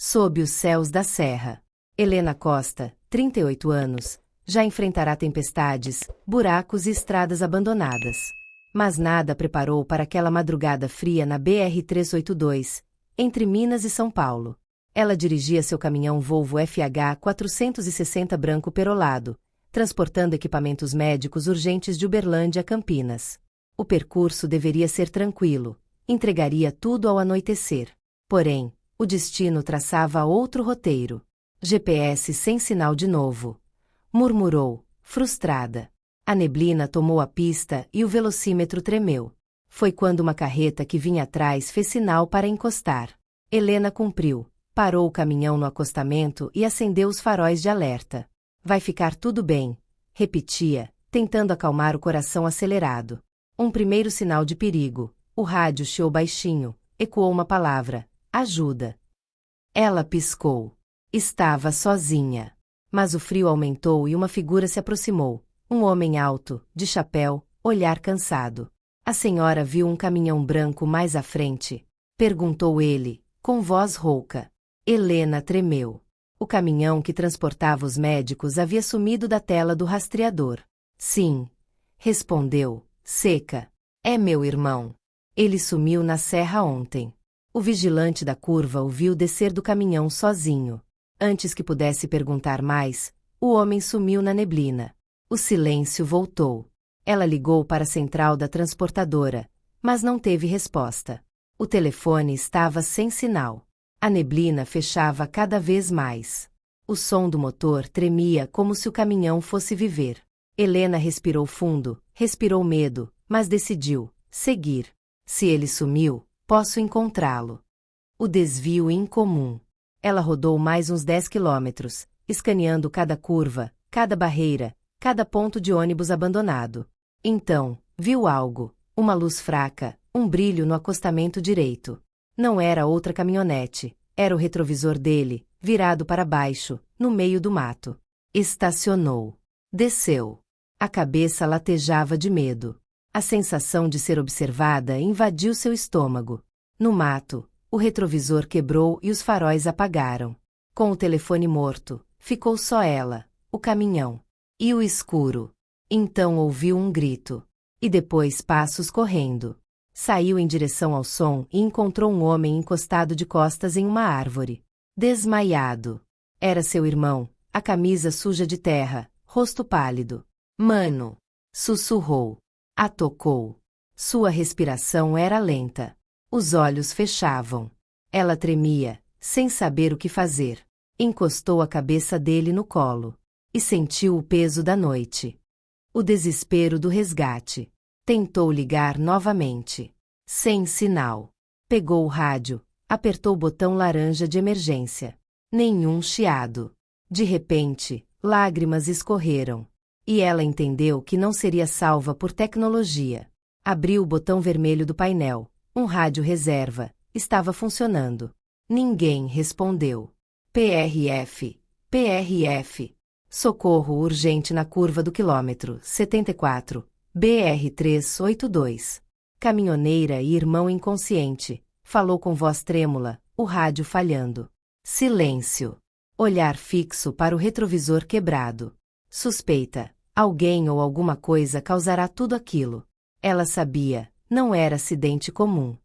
Sob os céus da serra. Helena Costa, 38 anos, já enfrentará tempestades, buracos e estradas abandonadas. Mas nada preparou para aquela madrugada fria na BR-382, entre Minas e São Paulo. Ela dirigia seu caminhão Volvo FH 460 branco perolado, transportando equipamentos médicos urgentes de Uberlândia a Campinas. O percurso deveria ser tranquilo, entregaria tudo ao anoitecer. Porém, o destino traçava outro roteiro. GPS sem sinal de novo. Murmurou, frustrada. A neblina tomou a pista e o velocímetro tremeu. Foi quando uma carreta que vinha atrás fez sinal para encostar. Helena cumpriu, parou o caminhão no acostamento e acendeu os faróis de alerta. Vai ficar tudo bem, repetia, tentando acalmar o coração acelerado. Um primeiro sinal de perigo. O rádio chiou baixinho, ecoou uma palavra: ajuda. Ela piscou. Estava sozinha. Mas o frio aumentou e uma figura se aproximou. Um homem alto, de chapéu, olhar cansado. A senhora viu um caminhão branco mais à frente? Perguntou ele, com voz rouca. Helena tremeu. O caminhão que transportava os médicos havia sumido da tela do rastreador. Sim, respondeu, seca. É meu irmão. Ele sumiu na serra ontem. O vigilante da curva o viu descer do caminhão sozinho. Antes que pudesse perguntar mais, o homem sumiu na neblina. O silêncio voltou. Ela ligou para a central da transportadora, mas não teve resposta. O telefone estava sem sinal. A neblina fechava cada vez mais. O som do motor tremia como se o caminhão fosse viver. Helena respirou fundo, respirou medo, mas decidiu seguir. Se ele sumiu, posso encontrá-lo. O desvio incomum. Ela rodou mais uns 10 quilômetros, escaneando cada curva, cada barreira, cada ponto de ônibus abandonado. Então, viu algo, uma luz fraca, um brilho no acostamento direito. Não era outra caminhonete, era o retrovisor dele, virado para baixo, no meio do mato. Estacionou. Desceu. A cabeça latejava de medo. A sensação de ser observada invadiu seu estômago. No mato, o retrovisor quebrou e os faróis apagaram. Com o telefone morto, ficou só ela, o caminhão. E o escuro. Então ouviu um grito. E depois passos correndo. Saiu em direção ao som e encontrou um homem encostado de costas em uma árvore. Desmaiado. Era seu irmão, a camisa suja de terra, rosto pálido. Mano! Sussurrou. A tocou. Sua respiração era lenta. Os olhos fechavam. Ela tremia, sem saber o que fazer. Encostou a cabeça dele no colo. E sentiu o peso da noite. O desespero do resgate. Tentou ligar novamente. Sem sinal. Pegou o rádio, apertou o botão laranja de emergência. Nenhum chiado. De repente, lágrimas escorreram. E ela entendeu que não seria salva por tecnologia. Abriu o botão vermelho do painel. Um rádio reserva. Estava funcionando. Ninguém respondeu. PRF. PRF. Socorro urgente na curva do quilômetro 74. BR-382. Caminhoneira e irmão inconsciente. Falou com voz trêmula, o rádio falhando. Silêncio. Olhar fixo para o retrovisor quebrado. Suspeita. Alguém ou alguma coisa causará tudo aquilo. Ela sabia, não era acidente comum.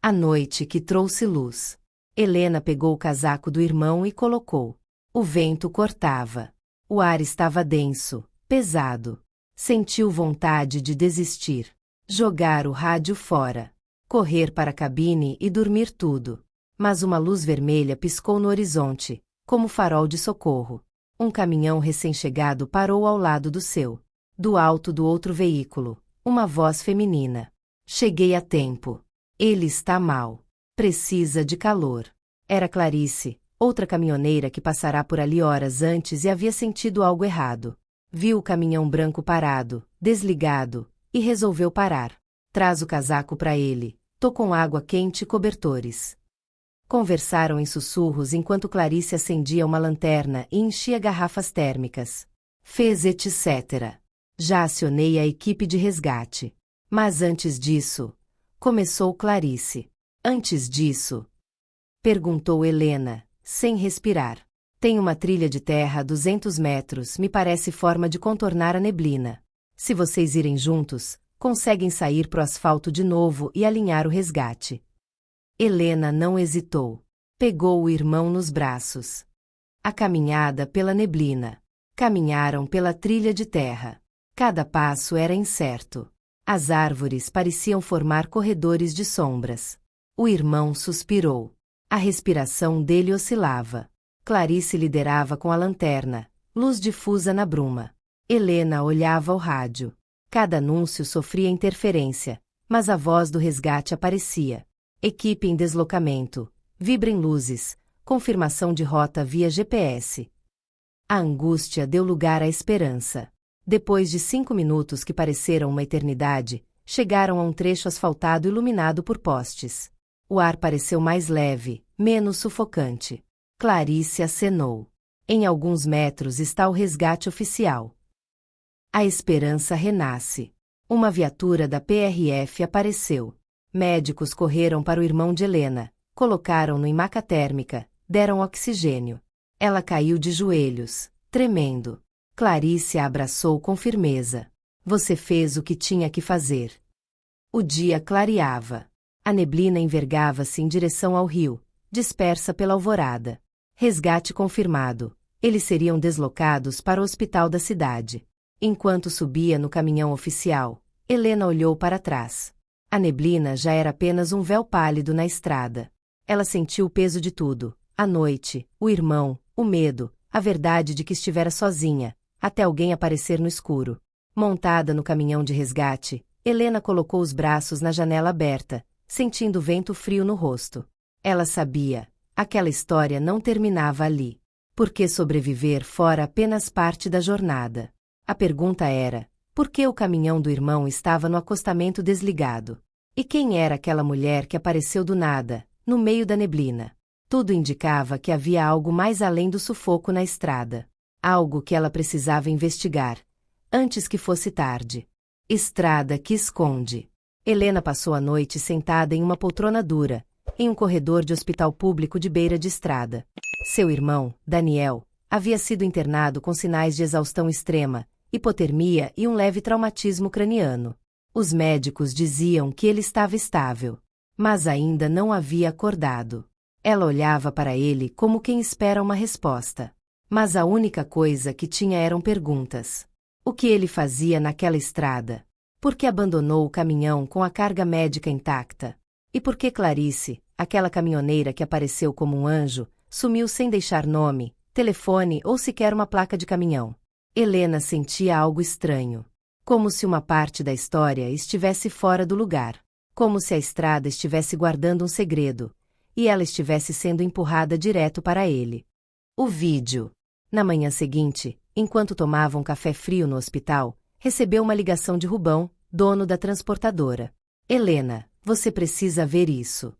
A noite que trouxe luz. Helena pegou o casaco do irmão e colocou. O vento cortava. O ar estava denso, pesado. Sentiu vontade de desistir. Jogar o rádio fora. Correr para a cabine e dormir tudo. Mas uma luz vermelha piscou no horizonte, como farol de socorro. Um caminhão recém-chegado parou ao lado do seu. Do alto do outro veículo, uma voz feminina. Cheguei a tempo. Ele está mal. Precisa de calor. Era Clarice, outra caminhoneira que passará por ali horas antes e havia sentido algo errado. Viu o caminhão branco parado, desligado, e resolveu parar. Traz o casaco para ele. Tô com água quente e cobertores. Conversaram em sussurros enquanto Clarice acendia uma lanterna e enchia garrafas térmicas. Fez etc. Já acionei a equipe de resgate. Mas antes disso... Começou Clarice. Antes disso... Perguntou Helena, sem respirar. Tem uma trilha de terra a 200 metros, me parece forma de contornar a neblina. Se vocês irem juntos, conseguem sair pro asfalto de novo e alinhar o resgate. Helena não hesitou. Pegou o irmão nos braços. A caminhada pela neblina. Caminharam pela trilha de terra. Cada passo era incerto. As árvores pareciam formar corredores de sombras. O irmão suspirou. A respiração dele oscilava. Clarice liderava com a lanterna, luz difusa na bruma. Helena olhava o rádio. Cada anúncio sofria interferência, mas a voz do resgate aparecia. Equipe em deslocamento. Vibrem luzes. Confirmação de rota via GPS. A angústia deu lugar à esperança. Depois de 5 minutos que pareceram uma eternidade, chegaram a um trecho asfaltado iluminado por postes. O ar pareceu mais leve, menos sufocante. Clarice acenou. Em alguns metros está o resgate oficial. A esperança renasce. Uma viatura da PRF apareceu. Médicos correram para o irmão de Helena, colocaram-no em maca térmica, deram oxigênio. Ela caiu de joelhos, tremendo. Clarice a abraçou com firmeza. Você fez o que tinha que fazer. O dia clareava. A neblina envergava-se em direção ao rio, dispersa pela alvorada. Resgate confirmado. Eles seriam deslocados para o hospital da cidade. Enquanto subia no caminhão oficial, Helena olhou para trás. A neblina já era apenas um véu pálido na estrada. Ela sentiu o peso de tudo. A noite, o irmão, o medo, a verdade de que estivera sozinha, até alguém aparecer no escuro. Montada no caminhão de resgate, Helena colocou os braços na janela aberta, sentindo o vento frio no rosto. Ela sabia. Aquela história não terminava ali. Por que sobreviver fora apenas parte da jornada? A pergunta era, por que o caminhão do irmão estava no acostamento desligado? E quem era aquela mulher que apareceu do nada, no meio da neblina? Tudo indicava que havia algo mais além do sufoco na estrada. Algo que ela precisava investigar, antes que fosse tarde. Estrada que esconde. Helena passou a noite sentada em uma poltrona dura, em um corredor de hospital público de beira de estrada. Seu irmão, Daniel, havia sido internado com sinais de exaustão extrema, hipotermia e um leve traumatismo craniano. Os médicos diziam que ele estava estável, mas ainda não havia acordado. Ela olhava para ele como quem espera uma resposta. Mas a única coisa que tinha eram perguntas. O que ele fazia naquela estrada? Por que abandonou o caminhão com a carga médica intacta? E por que Clarice, aquela caminhoneira que apareceu como um anjo, sumiu sem deixar nome, telefone ou sequer uma placa de caminhão? Helena sentia algo estranho. Como se uma parte da história estivesse fora do lugar. Como se a estrada estivesse guardando um segredo. E ela estivesse sendo empurrada direto para ele. O vídeo. Na manhã seguinte, enquanto tomava um café frio no hospital, recebeu uma ligação de Rubão, dono da transportadora. Helena, você precisa ver isso.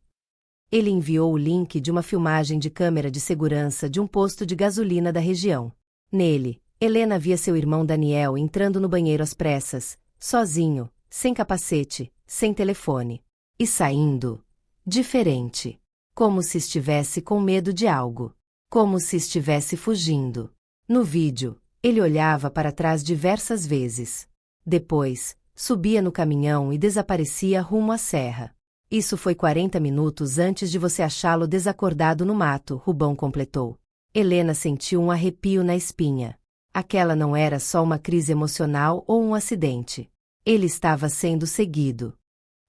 Ele enviou o link de uma filmagem de câmera de segurança de um posto de gasolina da região. Nele, Helena via seu irmão Daniel entrando no banheiro às pressas, sozinho, sem capacete, sem telefone. E saindo. Diferente. Como se estivesse com medo de algo. Como se estivesse fugindo. No vídeo, ele olhava para trás diversas vezes. Depois, subia no caminhão e desaparecia rumo à serra. Isso foi 40 minutos antes de você achá-lo desacordado no mato, Rubão completou. Helena sentiu um arrepio na espinha. Aquela não era só uma crise emocional ou um acidente. Ele estava sendo seguido.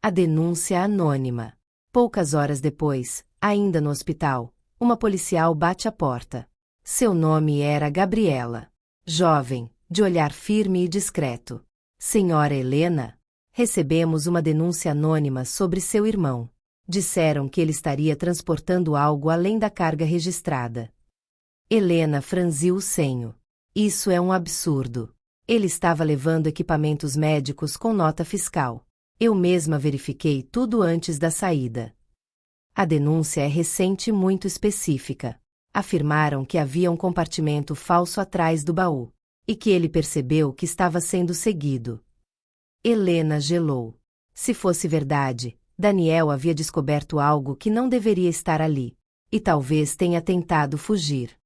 A denúncia anônima. Poucas horas depois, ainda no hospital, uma policial bate à porta. Seu nome era Gabriela. Jovem, de olhar firme e discreto. Senhora Helena? Recebemos uma denúncia anônima sobre seu irmão. Disseram que ele estaria transportando algo além da carga registrada. Helena franziu o senho. Isso é um absurdo. Ele estava levando equipamentos médicos com nota fiscal. Eu mesma verifiquei tudo antes da saída. A denúncia é recente e muito específica. Afirmaram que havia um compartimento falso atrás do baú, e que ele percebeu que estava sendo seguido. Helena gelou. Se fosse verdade, Daniel havia descoberto algo que não deveria estar ali. E talvez tenha tentado fugir.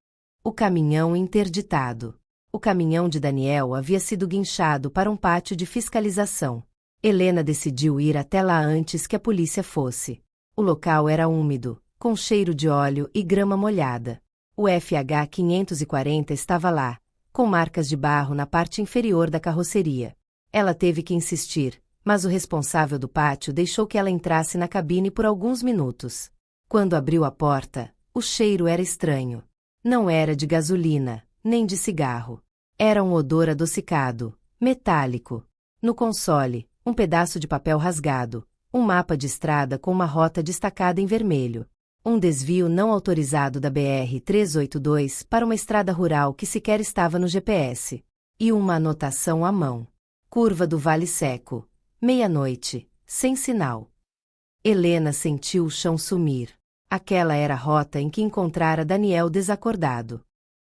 O caminhão interditado. O caminhão de Daniel havia sido guinchado para um pátio de fiscalização. Helena decidiu ir até lá antes que a polícia fosse. O local era úmido, com cheiro de óleo e grama molhada. O FH 540 estava lá, com marcas de barro na parte inferior da carroceria. Ela teve que insistir, mas o responsável do pátio deixou que ela entrasse na cabine por alguns minutos. Quando abriu a porta, o cheiro era estranho. Não era de gasolina, nem de cigarro. Era um odor adocicado, metálico. No console, um pedaço de papel rasgado, um mapa de estrada com uma rota destacada em vermelho. Um desvio não autorizado da BR-382 para uma estrada rural que sequer estava no GPS. E uma anotação à mão. Curva do Vale Seco. Meia-noite, sem sinal. Helena sentiu o chão sumir. Aquela era a rota em que encontrara Daniel desacordado.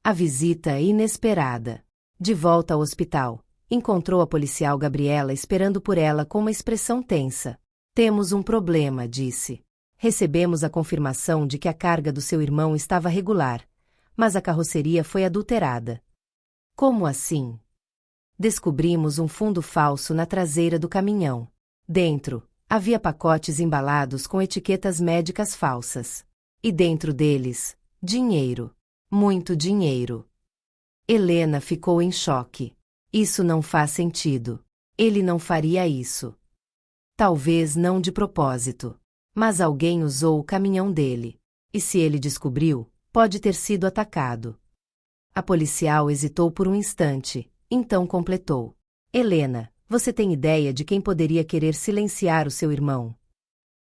A visita inesperada. De volta ao hospital, encontrou a policial Gabriela esperando por ela com uma expressão tensa. Temos um problema, disse. Recebemos a confirmação de que a carga do seu irmão estava regular, mas a carroceria foi adulterada. Como assim? Descobrimos um fundo falso na traseira do caminhão. Dentro, havia pacotes embalados com etiquetas médicas falsas. E dentro deles, dinheiro. Muito dinheiro. Helena ficou em choque. Isso não faz sentido. Ele não faria isso. Talvez não de propósito. Mas alguém usou o caminhão dele. E se ele descobriu, pode ter sido atacado. A policial hesitou por um instante, então completou. Helena, você tem ideia de quem poderia querer silenciar o seu irmão?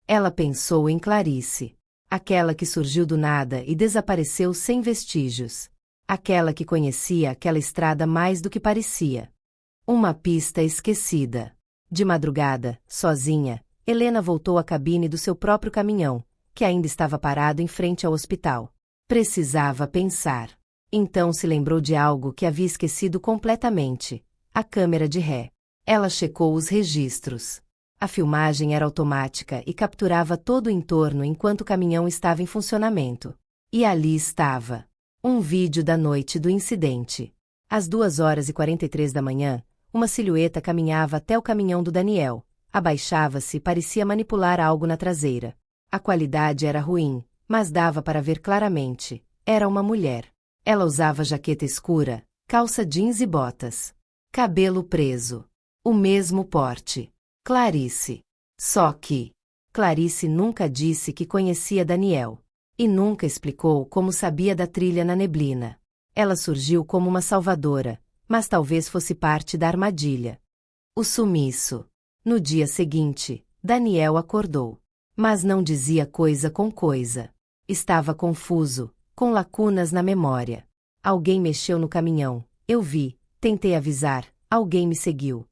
Ela pensou em Clarice. Aquela que surgiu do nada e desapareceu sem vestígios. Aquela que conhecia aquela estrada mais do que parecia. Uma pista esquecida. De madrugada, sozinha, Helena voltou à cabine do seu próprio caminhão, que ainda estava parado em frente ao hospital. Precisava pensar. Então se lembrou de algo que havia esquecido completamente: a câmera de ré. Ela checou os registros. A filmagem era automática e capturava todo o entorno enquanto o caminhão estava em funcionamento. E ali estava. Um vídeo da noite do incidente. Às 2h43 da manhã, uma silhueta caminhava até o caminhão do Daniel. Abaixava-se e parecia manipular algo na traseira. A qualidade era ruim, mas dava para ver claramente. Era uma mulher. Ela usava jaqueta escura, calça jeans e botas. Cabelo preso. O mesmo porte. Clarice. Só que Clarice nunca disse que conhecia Daniel. E nunca explicou como sabia da trilha na neblina. Ela surgiu como uma salvadora, mas talvez fosse parte da armadilha. O sumiço. No dia seguinte, Daniel acordou. Mas não dizia coisa com coisa. Estava confuso, com lacunas na memória. Alguém mexeu no caminhão. Eu vi, tentei avisar, alguém me seguiu.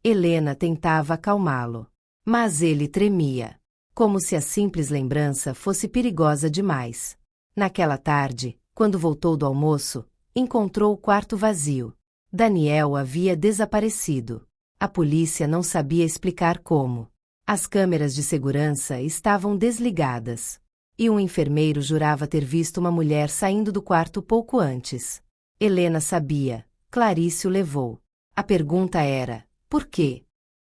Helena tentava acalmá-lo. Mas ele tremia. Como se a simples lembrança fosse perigosa demais. Naquela tarde, quando voltou do almoço, encontrou o quarto vazio. Daniel havia desaparecido. A polícia não sabia explicar como. As câmeras de segurança estavam desligadas. E um enfermeiro jurava ter visto uma mulher saindo do quarto pouco antes. Helena sabia. Clarice o levou. A pergunta era: por quê?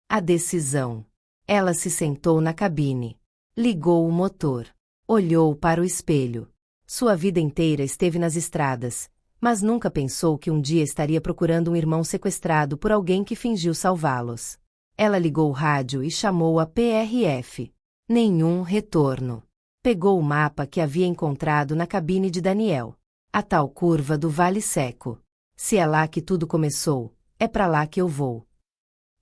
A decisão. Ela se sentou na cabine. Ligou o motor. Olhou para o espelho. Sua vida inteira esteve nas estradas, mas nunca pensou que um dia estaria procurando um irmão sequestrado por alguém que fingiu salvá-los. Ela ligou o rádio e chamou a PRF. Nenhum retorno. Pegou o mapa que havia encontrado na cabine de Daniel. A tal curva do Vale Seco. Se é lá que tudo começou, é para lá que eu vou.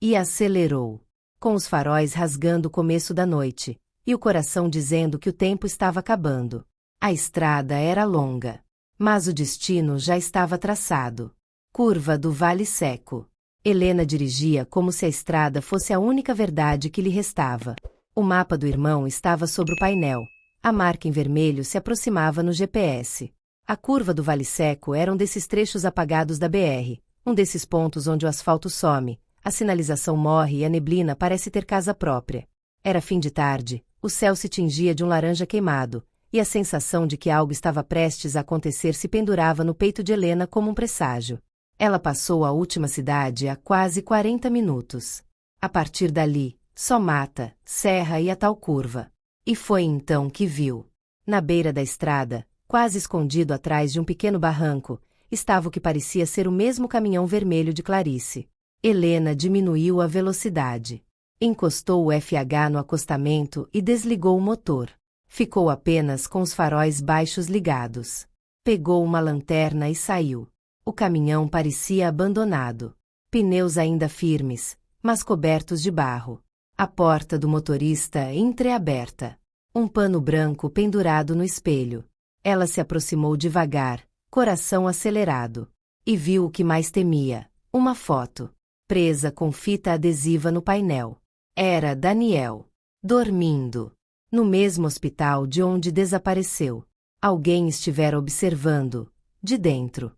E acelerou. Com os faróis rasgando o começo da noite, e o coração dizendo que o tempo estava acabando. A estrada era longa, mas o destino já estava traçado. Curva do Vale Seco. Helena dirigia como se a estrada fosse a única verdade que lhe restava. O mapa do irmão estava sobre o painel. A marca em vermelho se aproximava no GPS. A curva do Vale Seco era um desses trechos apagados da BR, um desses pontos onde o asfalto some, a sinalização morre e a neblina parece ter casa própria. Era fim de tarde, o céu se tingia de um laranja queimado, e a sensação de que algo estava prestes a acontecer se pendurava no peito de Helena como um presságio. Ela passou a última cidade há quase 40 minutos. A partir dali, só mata, serra e a tal curva. E foi então que viu. Na beira da estrada, quase escondido atrás de um pequeno barranco, estava o que parecia ser o mesmo caminhão vermelho de Clarice. Helena diminuiu a velocidade. Encostou o FH no acostamento e desligou o motor. Ficou apenas com os faróis baixos ligados. Pegou uma lanterna e saiu. O caminhão parecia abandonado. Pneus ainda firmes, mas cobertos de barro. A porta do motorista entreaberta. Um pano branco pendurado no espelho. Ela se aproximou devagar, coração acelerado. E viu o que mais temia: uma foto, presa com fita adesiva no painel. Era Daniel, dormindo, no mesmo hospital de onde desapareceu. Alguém estivera observando, de dentro.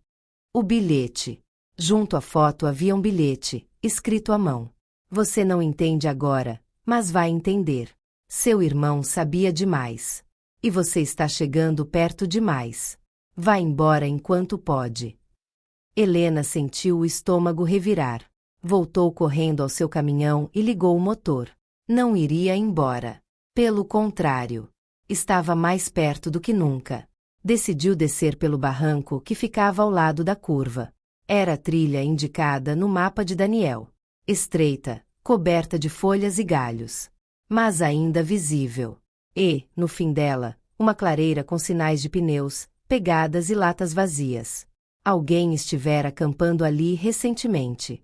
O bilhete. Junto à foto havia um bilhete, escrito à mão. Você não entende agora, mas vai entender. Seu irmão sabia demais. E você está chegando perto demais. Vá embora enquanto pode. Helena sentiu o estômago revirar. Voltou correndo ao seu caminhão e ligou o motor. Não iria embora. Pelo contrário, estava mais perto do que nunca. Decidiu descer pelo barranco que ficava ao lado da curva. Era a trilha indicada no mapa de Daniel. Estreita, coberta de folhas e galhos, mas ainda visível. E, no fim dela, uma clareira com sinais de pneus, pegadas e latas vazias. Alguém estivera acampando ali recentemente.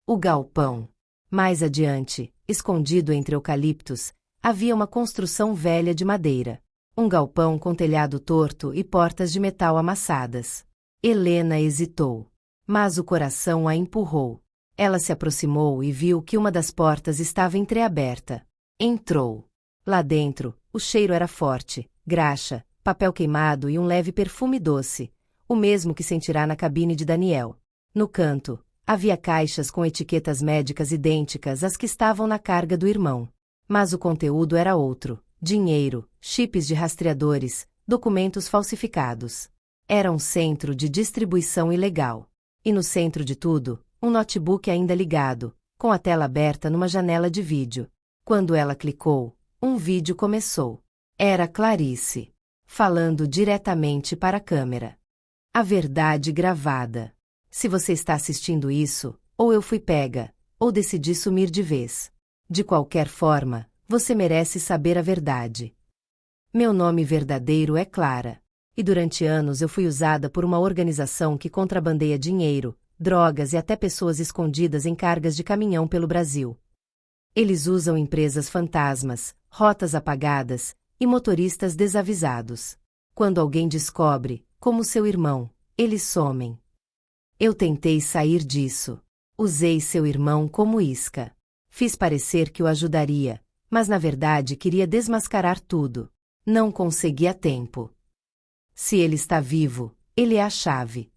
O galpão. Mais adiante, escondido entre eucaliptos, havia uma construção velha de madeira. Um galpão com telhado torto e portas de metal amassadas. Helena hesitou, mas o coração a empurrou. Ela se aproximou e viu que uma das portas estava entreaberta. Entrou. Lá dentro, o cheiro era forte, graxa, papel queimado e um leve perfume doce, o mesmo que sentirá na cabine de Daniel. No canto, havia caixas com etiquetas médicas idênticas às que estavam na carga do irmão. Mas o conteúdo era outro: dinheiro, chips de rastreadores, documentos falsificados. Era um centro de distribuição ilegal. E no centro de tudo, um notebook ainda ligado, com a tela aberta numa janela de vídeo. Quando ela clicou, um vídeo começou. Era Clarice, falando diretamente para a câmera. A verdade gravada. Se você está assistindo isso, ou eu fui pega, ou decidi sumir de vez. De qualquer forma, você merece saber a verdade. Meu nome verdadeiro é Clara. E durante anos eu fui usada por uma organização que contrabandeia dinheiro, drogas e até pessoas escondidas em cargas de caminhão pelo Brasil. Eles usam empresas fantasmas, rotas apagadas e motoristas desavisados. Quando alguém descobre, como seu irmão, eles somem. Eu tentei sair disso. Usei seu irmão como isca. Fiz parecer que o ajudaria, mas na verdade queria desmascarar tudo. Não consegui a tempo. Se ele está vivo, ele é a chave.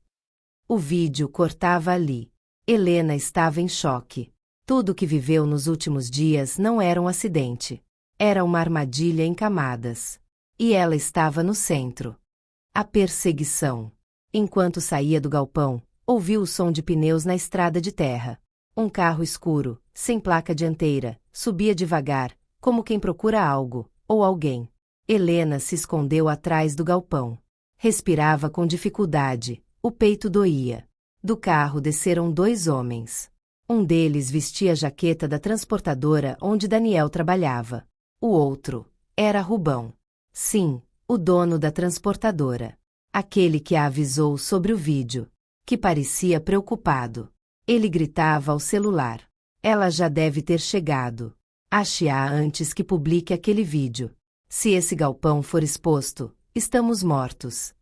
O vídeo cortava ali. Helena estava em choque. Tudo o que viveu nos últimos dias não era um acidente. Era uma armadilha em camadas. E ela estava no centro. A perseguição. Enquanto saía do galpão, ouviu o som de pneus na estrada de terra. Um carro escuro, sem placa dianteira, subia devagar, como quem procura algo, ou alguém. Helena se escondeu atrás do galpão. Respirava com dificuldade, o peito doía. Do carro desceram 2 homens. Um deles vestia a jaqueta da transportadora onde Daniel trabalhava. O outro era Rubão. Sim, o dono da transportadora. Aquele que a avisou sobre o vídeo. Que parecia preocupado. Ele gritava ao celular. Ela já deve ter chegado. Ache-a antes que publique aquele vídeo. Se esse galpão for exposto, estamos mortos.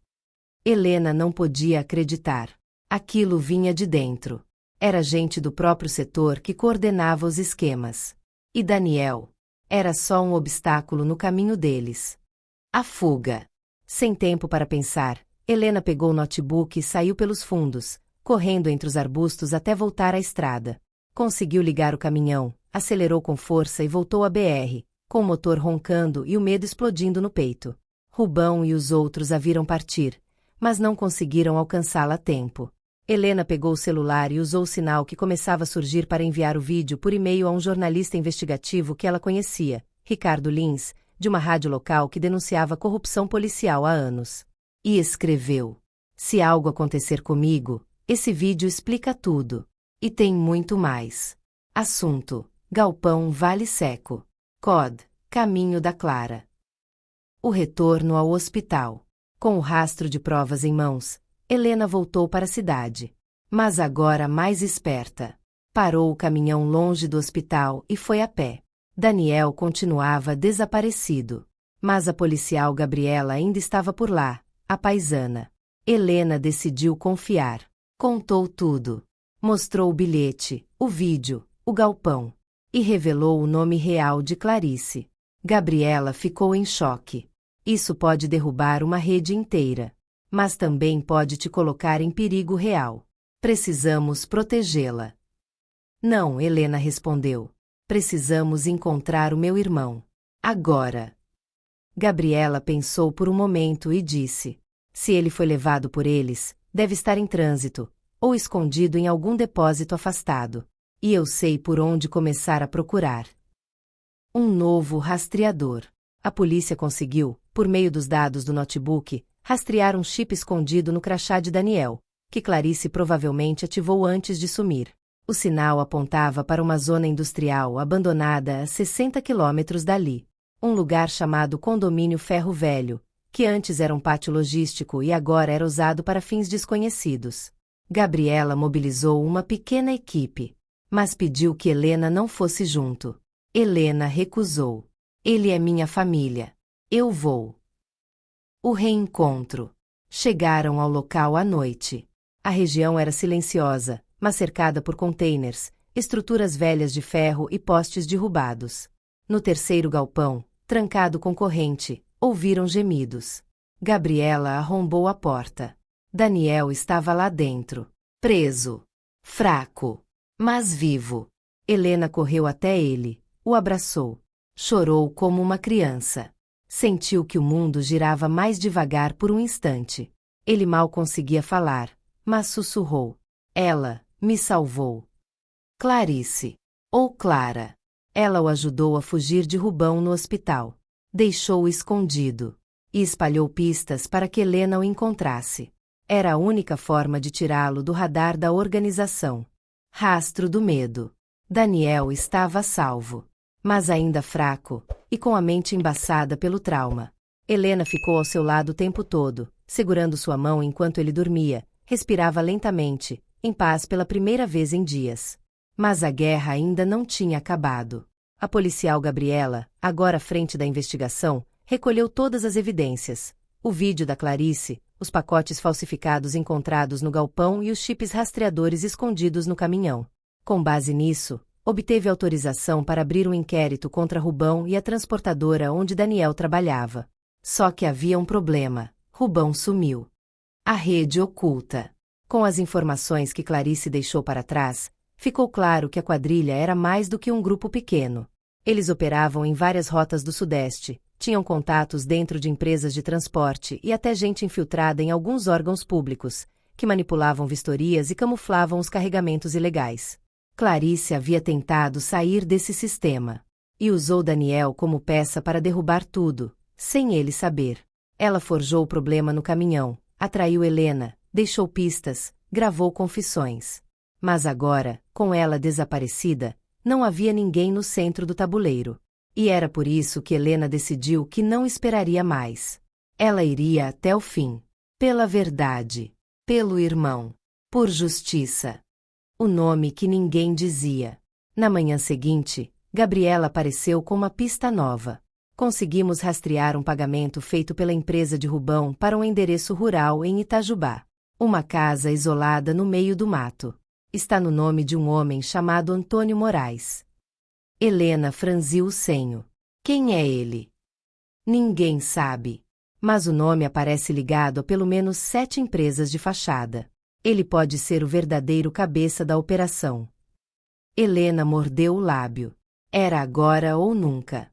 Helena não podia acreditar. Aquilo vinha de dentro. Era gente do próprio setor que coordenava os esquemas. E Daniel era só um obstáculo no caminho deles. A fuga. Sem tempo para pensar, Helena pegou o notebook e saiu pelos fundos, correndo entre os arbustos até voltar à estrada. Conseguiu ligar o caminhão, acelerou com força e voltou à BR, com o motor roncando e o medo explodindo no peito. Rubão e os outros a viram partir, mas não conseguiram alcançá-la a tempo. Helena pegou o celular e usou o sinal que começava a surgir para enviar o vídeo por e-mail a um jornalista investigativo que ela conhecia, Ricardo Lins, de uma rádio local que denunciava corrupção policial há anos. E escreveu: "Se algo acontecer comigo, esse vídeo explica tudo. E tem muito mais. Assunto: Galpão Vale Seco. COD: Caminho da Clara." O retorno ao hospital. Com o rastro de provas em mãos, Helena voltou para a cidade. Mas agora mais esperta. Parou o caminhão longe do hospital e foi a pé. Daniel continuava desaparecido. Mas a policial Gabriela ainda estava por lá, a paisana. Helena decidiu confiar. Contou tudo. Mostrou o bilhete, o vídeo, o galpão. E revelou o nome real de Clarice. Gabriela ficou em choque. Isso pode derrubar uma rede inteira. Mas também pode te colocar em perigo real. Precisamos protegê-la. Não, Helena respondeu. Precisamos encontrar o meu irmão. Agora. Gabriela pensou por um momento e disse: se ele foi levado por eles, deve estar em trânsito, ou escondido em algum depósito afastado. E eu sei por onde começar a procurar. Um novo rastreador. A polícia conseguiu, por meio dos dados do notebook, rastrear um chip escondido no crachá de Daniel, que Clarice provavelmente ativou antes de sumir. O sinal apontava para uma zona industrial abandonada a 60 quilômetros dali. Um lugar chamado Condomínio Ferro Velho, que antes era um pátio logístico e agora era usado para fins desconhecidos. Gabriela mobilizou uma pequena equipe, mas pediu que Helena não fosse junto. Helena recusou. Ele é minha família. Eu vou. O reencontro. Chegaram ao local à noite. A região era silenciosa, mas cercada por containers, estruturas velhas de ferro e postes derrubados. No terceiro galpão, trancado com corrente, ouviram gemidos. Gabriela arrombou a porta. Daniel estava lá dentro, preso, fraco, mas vivo. Helena correu até ele, o abraçou. Chorou como uma criança. Sentiu que o mundo girava mais devagar por um instante. Ele mal conseguia falar, mas sussurrou: "Ela me salvou." Clarice. Ou Clara. Ela o ajudou a fugir de Rubão no hospital. Deixou-o escondido. E espalhou pistas para que Helena o encontrasse. Era a única forma de tirá-lo do radar da organização. Rastro do medo. Daniel estava a salvo. Mas ainda fraco, e com a mente embaçada pelo trauma. Helena ficou ao seu lado o tempo todo, segurando sua mão enquanto ele dormia, respirava lentamente, em paz pela primeira vez em dias. Mas a guerra ainda não tinha acabado. A policial Gabriela, agora à frente da investigação, recolheu todas as evidências: o vídeo da Clarice, os pacotes falsificados encontrados no galpão e os chips rastreadores escondidos no caminhão. Com base nisso, obteve autorização para abrir um inquérito contra Rubão e a transportadora onde Daniel trabalhava. Só que havia um problema: Rubão sumiu. A rede oculta. Com as informações que Clarice deixou para trás, ficou claro que a quadrilha era mais do que um grupo pequeno. Eles operavam em várias rotas do Sudeste, tinham contatos dentro de empresas de transporte e até gente infiltrada em alguns órgãos públicos, que manipulavam vistorias e camuflavam os carregamentos ilegais. Clarice havia tentado sair desse sistema. E usou Daniel como peça para derrubar tudo, sem ele saber. Ela forjou o problema no caminhão, atraiu Helena, deixou pistas, gravou confissões. Mas agora, com ela desaparecida, não havia ninguém no centro do tabuleiro. E era por isso que Helena decidiu que não esperaria mais. Ela iria até o fim. Pela verdade. Pelo irmão. Por justiça. O nome que ninguém dizia. Na manhã seguinte, Gabriela apareceu com uma pista nova. Conseguimos rastrear um pagamento feito pela empresa de Rubão para um endereço rural em Itajubá. Uma casa isolada no meio do mato. Está no nome de um homem chamado Antônio Moraes. Helena franziu o senho. Quem é ele? Ninguém sabe. Mas o nome aparece ligado a pelo menos 7 empresas de fachada. Ele pode ser o verdadeiro cabeça da operação. Helena mordeu o lábio. Era agora ou nunca.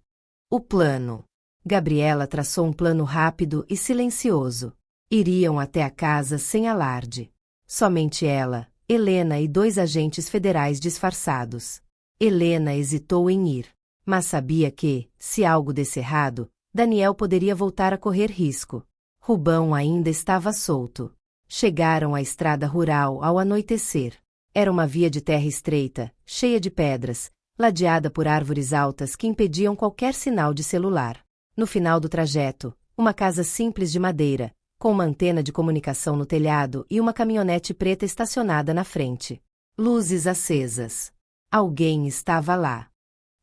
O plano. Gabriela traçou um plano rápido e silencioso. Iriam até a casa sem alarde. Somente ela, Helena e 2 agentes federais disfarçados. Helena hesitou em ir, mas sabia que, se algo desse errado, Daniel poderia voltar a correr risco. Rubão ainda estava solto. Chegaram à estrada rural ao anoitecer. Era uma via de terra estreita, cheia de pedras, ladeada por árvores altas que impediam qualquer sinal de celular. No final do trajeto, uma casa simples de madeira, com uma antena de comunicação no telhado e uma caminhonete preta estacionada na frente. Luzes acesas. Alguém estava lá.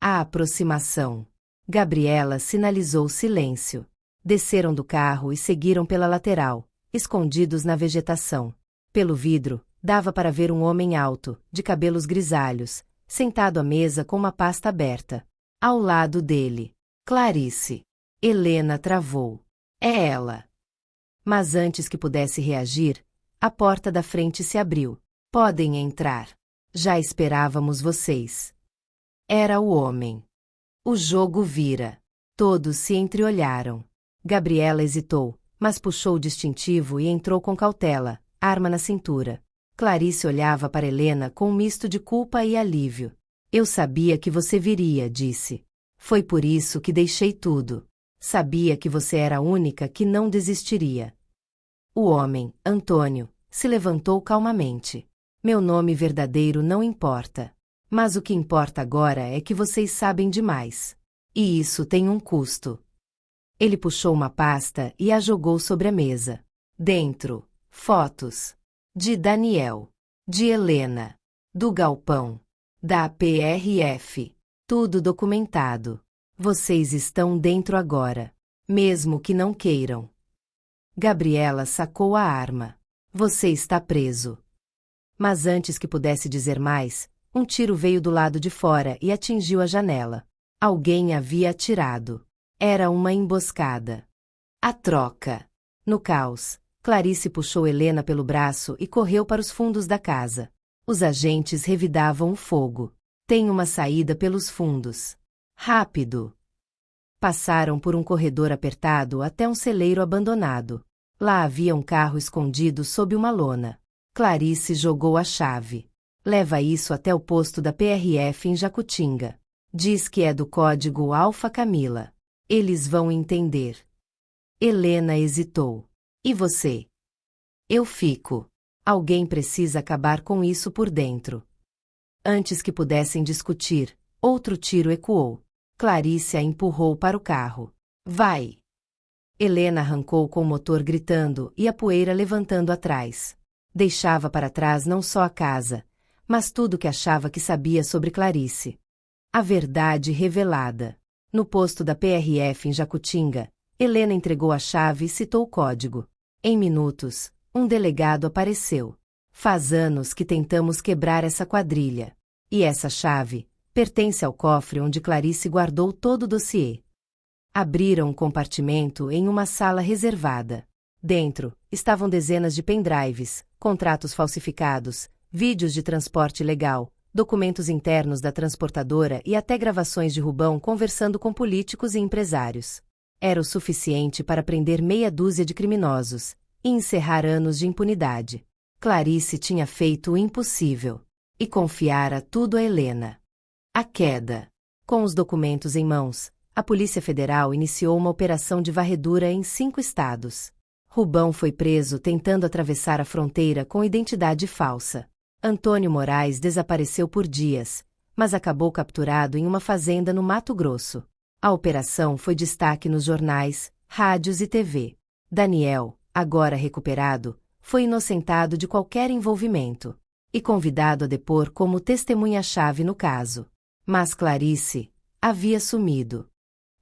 A aproximação. Gabriela sinalizou silêncio. Desceram do carro e seguiram pela lateral, escondidos na vegetação. Pelo vidro, dava para ver um homem alto, de cabelos grisalhos, sentado à mesa com uma pasta aberta. Ao lado dele, Clarice. Helena travou. É ela. Mas antes que pudesse reagir, a porta da frente se abriu. Podem entrar. Já esperávamos vocês. Era o homem. O jogo vira. Todos se entreolharam. Gabriela hesitou, mas puxou o distintivo e entrou com cautela, arma na cintura. Clarice olhava para Helena com um misto de culpa e alívio. Eu sabia que você viria, disse. Foi por isso que deixei tudo. Sabia que você era a única que não desistiria. O homem, Antônio, se levantou calmamente. Meu nome verdadeiro não importa. Mas o que importa agora é que vocês sabem demais. E isso tem um custo. Ele puxou uma pasta e a jogou sobre a mesa. Dentro, fotos. De Daniel. De Helena. Do galpão. Da PRF. Tudo documentado. Vocês estão dentro agora. Mesmo que não queiram. Gabriela sacou a arma. Você está preso. Mas antes que pudesse dizer mais, um tiro veio do lado de fora e atingiu a janela. Alguém havia atirado. Era uma emboscada. A troca. No caos, Clarice puxou Helena pelo braço e correu para os fundos da casa. Os agentes revidavam o fogo. Tem uma saída pelos fundos. Rápido. Passaram por um corredor apertado até um celeiro abandonado. Lá havia um carro escondido sob uma lona. Clarice jogou a chave. Leva isso até o posto da PRF em Jacutinga. Diz que é do código Alfa Camila. Eles vão entender. Helena hesitou. E você? Eu fico. Alguém precisa acabar com isso por dentro. Antes que pudessem discutir, outro tiro ecoou. Clarice a empurrou para o carro. Vai! Helena arrancou com o motor gritando e a poeira levantando atrás. Deixava para trás não só a casa, mas tudo que achava que sabia sobre Clarice. A verdade revelada. No posto da PRF em Jacutinga, Helena entregou a chave e citou o código. Em minutos, um delegado apareceu. Faz anos que tentamos quebrar essa quadrilha. E essa chave pertence ao cofre onde Clarice guardou todo o dossiê. Abriram um compartimento em uma sala reservada. Dentro, estavam dezenas de pendrives, contratos falsificados, vídeos de transporte ilegal, documentos internos da transportadora e até gravações de Rubão conversando com políticos e empresários. Era o suficiente para prender meia dúzia de criminosos e encerrar anos de impunidade. Clarice tinha feito o impossível e confiara tudo a Helena. A queda. Com os documentos em mãos, a Polícia Federal iniciou uma operação de varredura em 5 estados. Rubão foi preso tentando atravessar a fronteira com identidade falsa. Antônio Moraes desapareceu por dias, mas acabou capturado em uma fazenda no Mato Grosso. A operação foi destaque nos jornais, rádios e TV. Daniel, agora recuperado, foi inocentado de qualquer envolvimento e convidado a depor como testemunha-chave no caso. Mas Clarice havia sumido.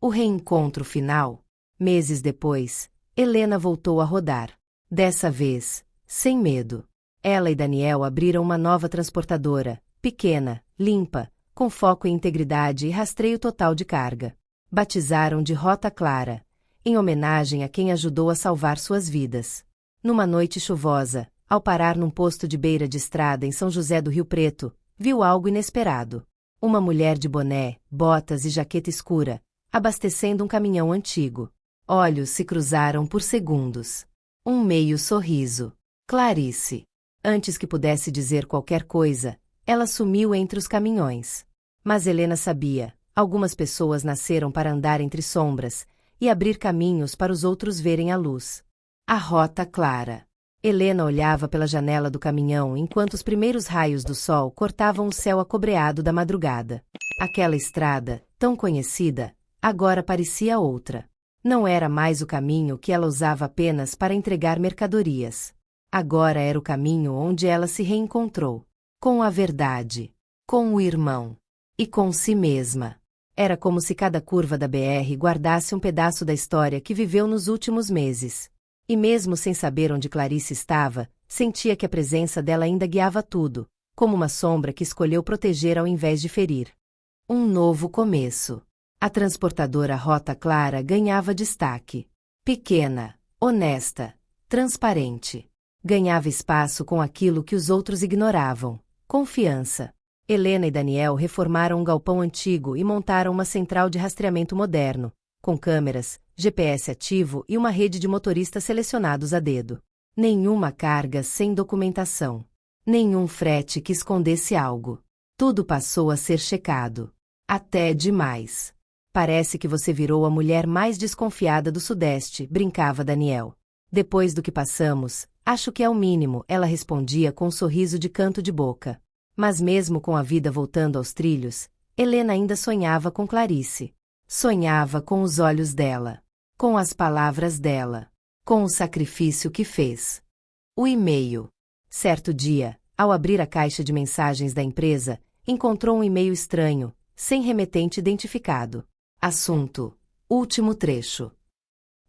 O reencontro final. Meses depois, Helena voltou a rodar. Dessa vez, sem medo. Ela e Daniel abriram uma nova transportadora, pequena, limpa, com foco em integridade e rastreio total de carga. Batizaram de Rota Clara, em homenagem a quem ajudou a salvar suas vidas. Numa noite chuvosa, ao parar num posto de beira de estrada em São José do Rio Preto, viu algo inesperado. Uma mulher de boné, botas e jaqueta escura, abastecendo um caminhão antigo. Olhos se cruzaram por segundos. Um meio sorriso. Clarice. Antes que pudesse dizer qualquer coisa, ela sumiu entre os caminhões. Mas Helena sabia, algumas pessoas nasceram para andar entre sombras e abrir caminhos para os outros verem a luz. A rota clara. Helena olhava pela janela do caminhão enquanto os primeiros raios do sol cortavam o céu acobreado da madrugada. Aquela estrada, tão conhecida, agora parecia outra. Não era mais o caminho que ela usava apenas para entregar mercadorias. Agora era o caminho onde ela se reencontrou. Com a verdade. Com o irmão. E com si mesma. Era como se cada curva da BR guardasse um pedaço da história que viveu nos últimos meses. E mesmo sem saber onde Clarice estava, sentia que a presença dela ainda guiava tudo, como uma sombra que escolheu proteger ao invés de ferir. Um novo começo. A transportadora Rota Clara ganhava destaque. Pequena, honesta, transparente. Ganhava espaço com aquilo que os outros ignoravam. Confiança. Helena e Daniel reformaram um galpão antigo e montaram uma central de rastreamento moderno, com câmeras, GPS ativo e uma rede de motoristas selecionados a dedo. Nenhuma carga sem documentação. Nenhum frete que escondesse algo. Tudo passou a ser checado. Até demais. Parece que você virou a mulher mais desconfiada do Sudeste, brincava Daniel. Depois do que passamos, acho que é o mínimo, ela respondia com um sorriso de canto de boca. Mas mesmo com a vida voltando aos trilhos, Helena ainda sonhava com Clarice. Sonhava com os olhos dela. Com as palavras dela. Com o sacrifício que fez. O e-mail. Certo dia, ao abrir a caixa de mensagens da empresa, encontrou um e-mail estranho, sem remetente identificado. Assunto. Último trecho.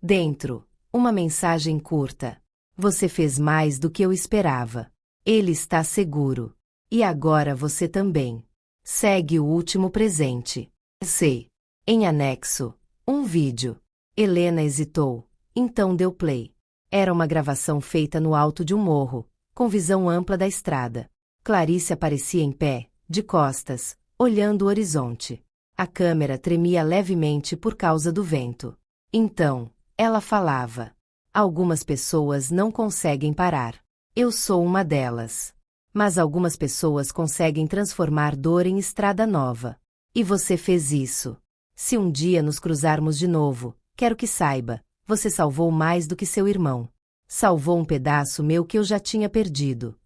Dentro, uma mensagem curta. Você fez mais do que eu esperava. Ele está seguro. E agora você também. Segue o último presente. Sei. Em anexo, um vídeo. Helena hesitou, então deu play. Era uma gravação feita no alto de um morro, com visão ampla da estrada. Clarice aparecia em pé, de costas, olhando o horizonte. A câmera tremia levemente por causa do vento. Então, ela falava. Algumas pessoas não conseguem parar. Eu sou uma delas. Mas algumas pessoas conseguem transformar dor em estrada nova. E você fez isso. Se um dia nos cruzarmos de novo, quero que saiba, você salvou mais do que seu irmão. Salvou um pedaço meu que eu já tinha perdido.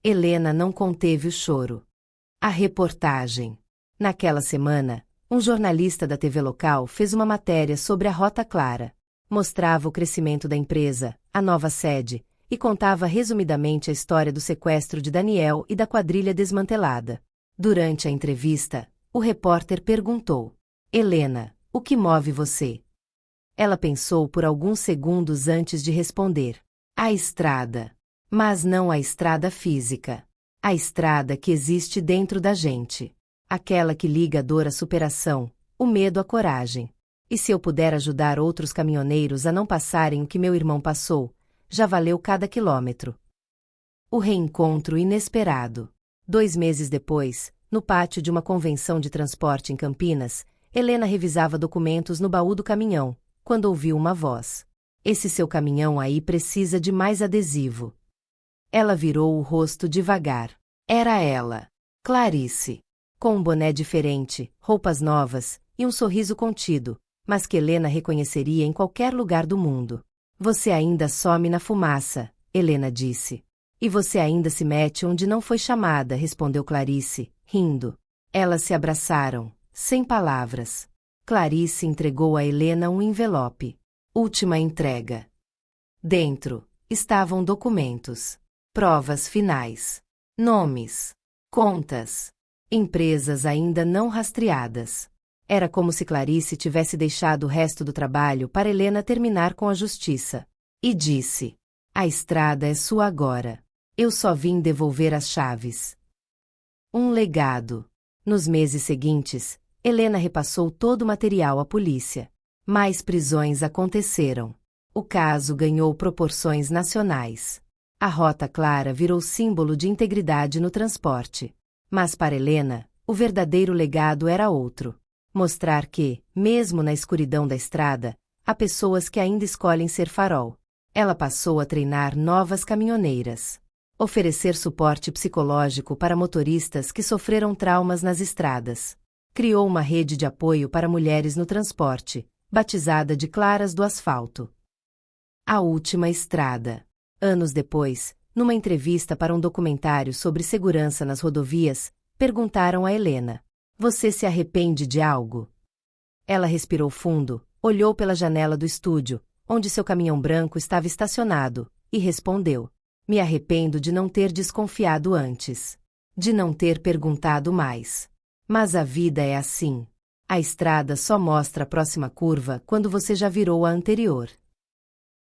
Helena não conteve o choro. A reportagem. Naquela semana, um jornalista da TV local fez uma matéria sobre a Rota Clara. Mostrava o crescimento da empresa, a nova sede, e contava resumidamente a história do sequestro de Daniel e da quadrilha desmantelada. Durante a entrevista, o repórter perguntou: Helena, o que move você? Ela pensou por alguns segundos antes de responder. A estrada. Mas não a estrada física. A estrada que existe dentro da gente. Aquela que liga a dor à superação, o medo à coragem. E se eu puder ajudar outros caminhoneiros a não passarem o que meu irmão passou, já valeu cada quilômetro. O reencontro inesperado. 2 meses depois, no pátio de uma convenção de transporte em Campinas, Helena revisava documentos no baú do caminhão, quando ouviu uma voz. Esse seu caminhão aí precisa de mais adesivo. Ela virou o rosto devagar. Era ela. Clarice. Com um boné diferente, roupas novas, e um sorriso contido, mas que Helena reconheceria em qualquer lugar do mundo. Você ainda some na fumaça, Helena disse. E você ainda se mete onde não foi chamada, respondeu Clarice, rindo. Elas se abraçaram, sem palavras. Clarice entregou a Helena um envelope. Última entrega. Dentro, estavam documentos. Provas finais. Nomes. Contas. Empresas ainda não rastreadas. Era como se Clarice tivesse deixado o resto do trabalho para Helena terminar com a justiça. E disse: a estrada é sua agora. Eu só vim devolver as chaves. Um legado. Nos meses seguintes, Helena repassou todo o material à polícia. Mais prisões aconteceram. O caso ganhou proporções nacionais. A Rota Clara virou símbolo de integridade no transporte. Mas para Helena, o verdadeiro legado era outro. Mostrar que, mesmo na escuridão da estrada, há pessoas que ainda escolhem ser farol. Ela passou a treinar novas caminhoneiras. Oferecer suporte psicológico para motoristas que sofreram traumas nas estradas. Criou uma rede de apoio para mulheres no transporte, batizada de Claras do Asfalto. A Última Estrada. Anos depois, numa entrevista para um documentário sobre segurança nas rodovias, perguntaram a Helena: "Você se arrepende de algo?" Ela respirou fundo, olhou pela janela do estúdio, onde seu caminhão branco estava estacionado, e respondeu: "Me arrependo de não ter desconfiado antes. De não ter perguntado mais. Mas a vida é assim. A estrada só mostra a próxima curva quando você já virou a anterior."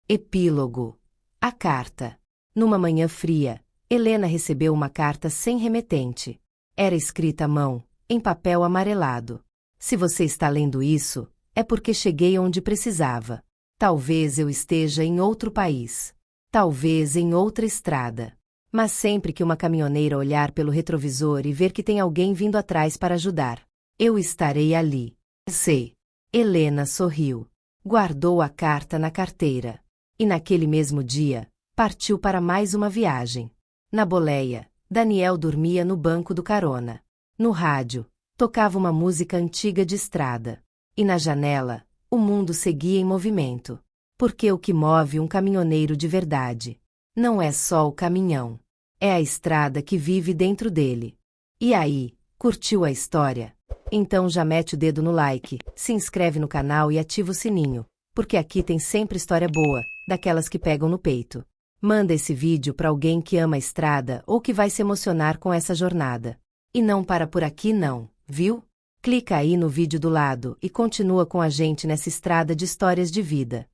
Epílogo. A carta. Numa manhã fria, Helena recebeu uma carta sem remetente. Era escrita à mão, em papel amarelado. "Se você está lendo isso, é porque cheguei onde precisava. Talvez eu esteja em outro país. Talvez em outra estrada. Mas sempre que uma caminhoneira olhar pelo retrovisor e ver que tem alguém vindo atrás para ajudar, eu estarei ali. Sei." Helena sorriu. Guardou a carta na carteira. E naquele mesmo dia, partiu para mais uma viagem. Na boleia, Daniel dormia no banco do carona. No rádio, tocava uma música antiga de estrada. E na janela, o mundo seguia em movimento. Porque o que move um caminhoneiro de verdade não é só o caminhão. É a estrada que vive dentro dele. E aí, curtiu a história? Então já mete o dedo no like, se inscreve no canal e ativa o sininho, porque aqui tem sempre história boa, daquelas que pegam no peito. Manda esse vídeo para alguém que ama a estrada ou que vai se emocionar com essa jornada. E não para por aqui não, viu? Clica aí no vídeo do lado e continua com a gente nessa estrada de histórias de vida.